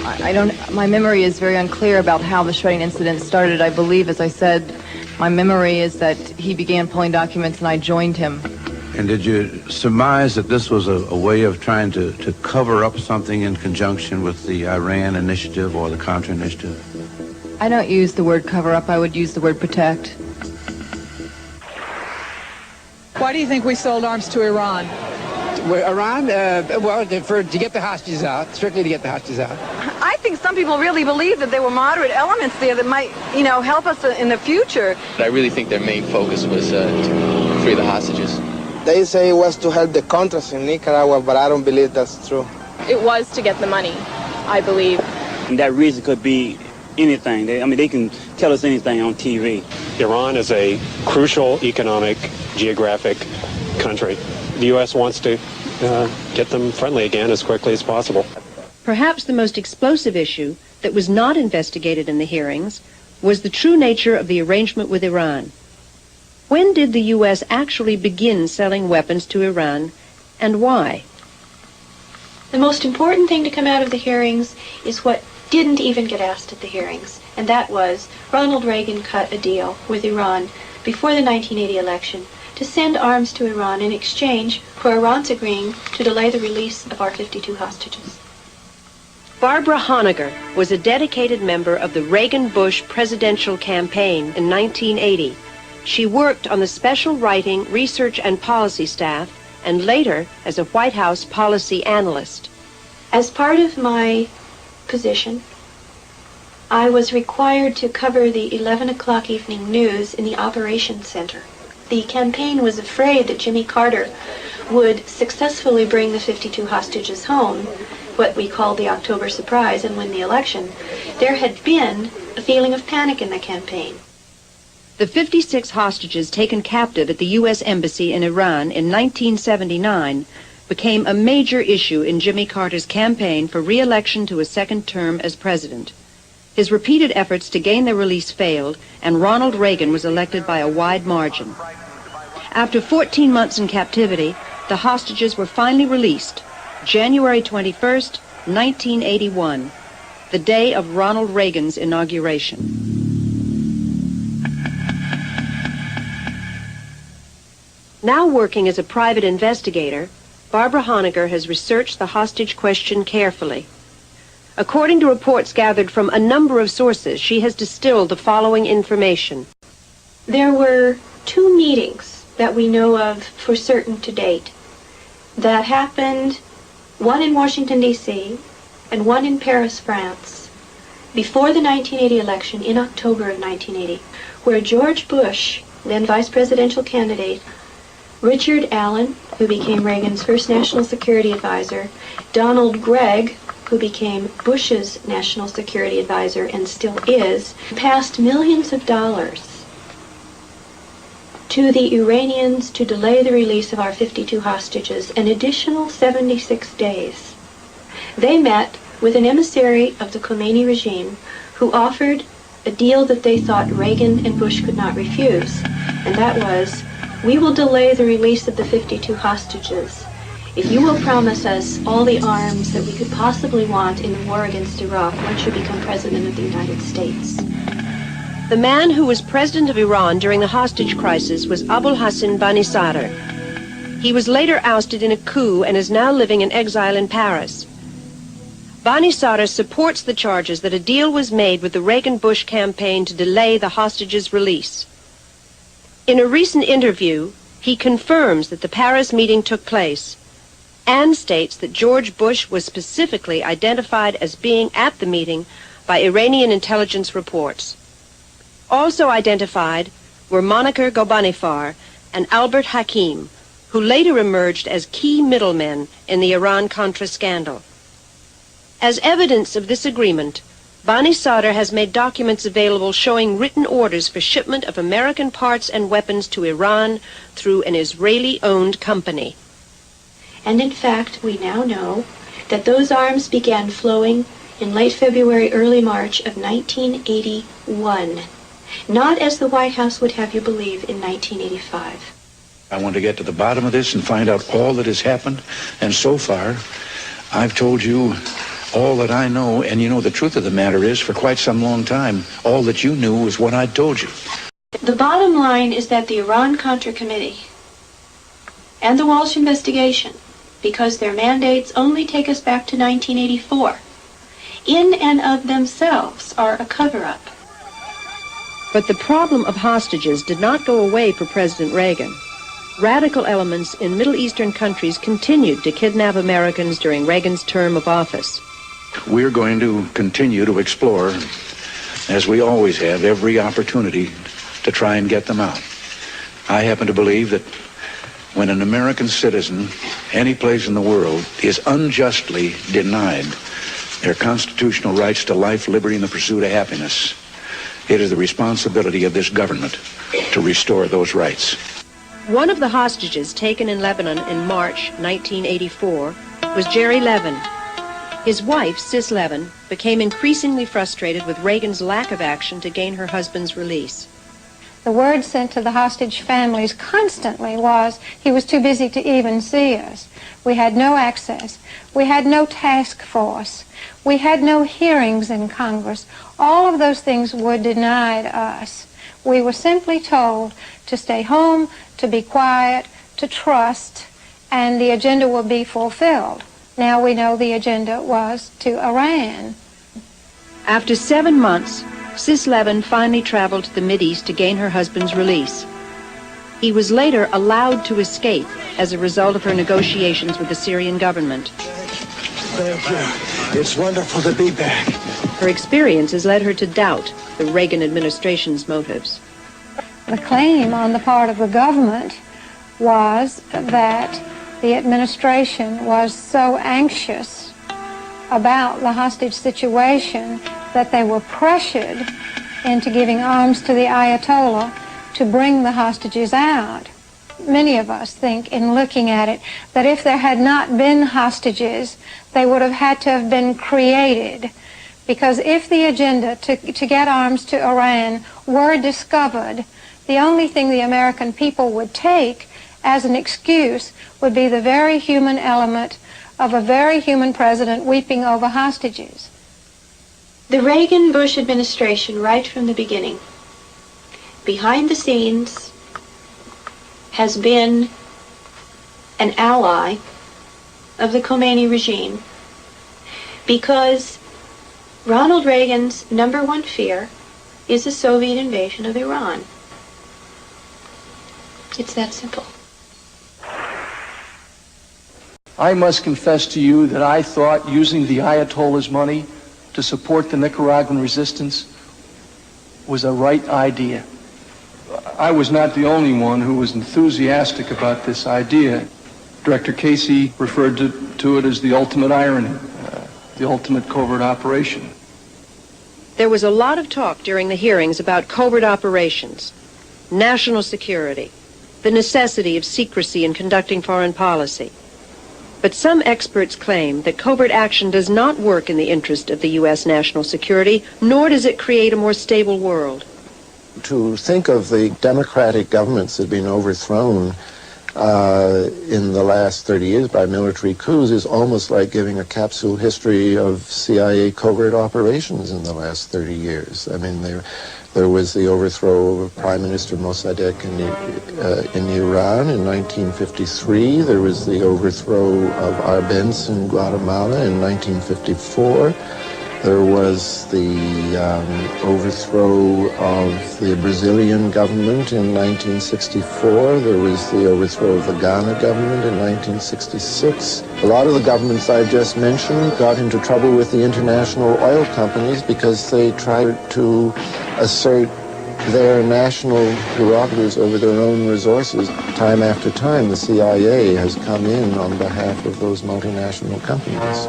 I don't, my memory is very unclear about how the shredding incident started. I believe, as I said, my memory is that he began pulling documents and I joined him. And did you surmise that this was a way of trying to cover up something in conjunction with the Iran initiative or the Contra initiative? I don't use the word cover up, I would use the word protect. Why do you think we sold arms to Iran? Iran, to get the hostages out, strictly to get the hostages out. I think some people really believe that there were moderate elements there that might, help us in the future. I really think their main focus was to free the hostages. They say it was to help the Contras in Nicaragua, but I don't believe that's true. It was to get the money, I believe. And that reason could be anything. They can tell us anything on TV. Iran is a crucial economic, geographic country. The U.S. wants to get them friendly again as quickly as possible. Perhaps the most explosive issue that was not investigated in the hearings was the true nature of the arrangement with Iran. When did the U.S. actually begin selling weapons to Iran, and why? The most important thing to come out of the hearings is what didn't even get asked at the hearings, and that was Ronald Reagan cut a deal with Iran before the 1980 election to send arms to Iran in exchange for Iran's agreeing to delay the release of our 52 hostages. Barbara Honegger was a dedicated member of the Reagan-Bush presidential campaign in 1980. She worked on the special writing, research, and policy staff, and later as a White House policy analyst. As part of my position, I was required to cover the 11 o'clock evening news in the operations center. The campaign was afraid that Jimmy Carter would successfully bring the 52 hostages home, what we called the October surprise, and win the election. There had been a feeling of panic in the campaign. The 56 hostages taken captive at the U.S. Embassy in Iran in 1979 became a major issue in Jimmy Carter's campaign for re-election to a second term as president. His repeated efforts to gain their release failed, and Ronald Reagan was elected by a wide margin. After 14 months in captivity, the hostages were finally released, January 21st, 1981, the day of Ronald Reagan's inauguration. Now working as a private investigator, Barbara Honegger has researched the hostage question carefully. According to reports gathered from a number of sources, she has distilled the following information. There were 2 meetings that we know of for certain to date that happened, one in Washington, D.C., and one in Paris, France, before the 1980 election in October of 1980, where George Bush, then vice presidential candidate, Richard Allen, who became Reagan's first national security advisor, Donald Gregg, who became Bush's national security advisor and still is, passed millions of dollars to the Iranians to delay the release of our 52 hostages an additional 76 days. They met with an emissary of the Khomeini regime who offered a deal that they thought Reagan and Bush could not refuse, and that was, we will delay the release of the 52 hostages if you will promise us all the arms that we could possibly want in the war against Iraq once you become president of the United States. The man who was president of Iran during the hostage crisis was Abul Hassan Bani Sadr. He was later ousted in a coup and is now living in exile in Paris. Bani Sadr supports the charges that a deal was made with the Reagan-Bush campaign to delay the hostages' release. In a recent interview, he confirms that the Paris meeting took place and states that George Bush was specifically identified as being at the meeting by Iranian intelligence reports. Also identified were Monikar Ghorbanifar and Albert Hakim, who later emerged as key middlemen in the Iran-Contra scandal. As evidence of this agreement, Bani Sadr has made documents available showing written orders for shipment of American parts and weapons to Iran through an Israeli-owned company. And in fact, we now know that those arms began flowing in late February, early March of 1981, not as the White House would have you believe in 1985. I want to get to the bottom of this and find out all that has happened, and so far, I've told you All that I know, and you know, the truth of the matter is, for quite some long time, all that you knew was what I told you. The bottom line is that the Iran-Contra Committee and the Walsh investigation, because their mandates only take us back to 1984, in and of themselves are a cover-up. But the problem of hostages did not go away for President Reagan. Radical elements in Middle Eastern countries continued to kidnap Americans during Reagan's term of office. We're going to continue to explore, as we always have, every opportunity to try and get them out. I happen to believe that when an American citizen, any place in the world, is unjustly denied their constitutional rights to life, liberty, and the pursuit of happiness, it is the responsibility of this government to restore those rights. One of the hostages taken in Lebanon in March 1984 was Jerry Levin. His wife, Sis Levin, became increasingly frustrated with Reagan's lack of action to gain her husband's release. The word sent to the hostage families constantly was he was too busy to even see us. We had no access. We had no task force. We had no hearings in Congress. All of those things were denied us. We were simply told to stay home, to be quiet, to trust, and the agenda will be fulfilled. Now we know the agenda was to Iran. After 7 months, Sis Levin finally traveled to the Mideast to gain her husband's release. He was later allowed to escape as a result of her negotiations with the Syrian government. Thank you. It's wonderful to be back. Her experiences led her to doubt the Reagan administration's motives. The claim on the part of the government was that the administration was so anxious about the hostage situation that they were pressured into giving arms to the Ayatollah to bring the hostages out. Many of us think, in looking at it, that if there had not been hostages, they would have had to have been created. Because if the agenda to get arms to Iran were discovered, the only thing the American people would take as an excuse would be the very human element of a very human president weeping over hostages. The Reagan-Bush administration, right from the beginning, behind the scenes, has been an ally of the Khomeini regime because Ronald Reagan's #1 fear is a Soviet invasion of Iran. It's that simple. I must confess to you that I thought using the Ayatollah's money to support the Nicaraguan resistance was a right idea. I was not the only one who was enthusiastic about this idea. Director Casey referred to it as the ultimate irony, the ultimate covert operation. There was a lot of talk during the hearings about covert operations, national security, the necessity of secrecy in conducting foreign policy. But some experts claim that covert action does not work in the interest of the U.S. national security, nor does it create a more stable world. To think of the democratic governments that have been overthrown in the last 30 years by military coups is almost like giving a capsule history of CIA covert operations in the last 30 years. I mean, there was the overthrow of Prime Minister Mossadegh in Iran in 1953. There was the overthrow of Arbenz in Guatemala in 1954. There was the overthrow of the Brazilian government in 1964. There was the overthrow of the Ghana government in 1966. A lot of the governments I just mentioned got into trouble with the international oil companies because they tried to assert their national prerogatives over their own resources. Time after time, the CIA has come in on behalf of those multinational companies.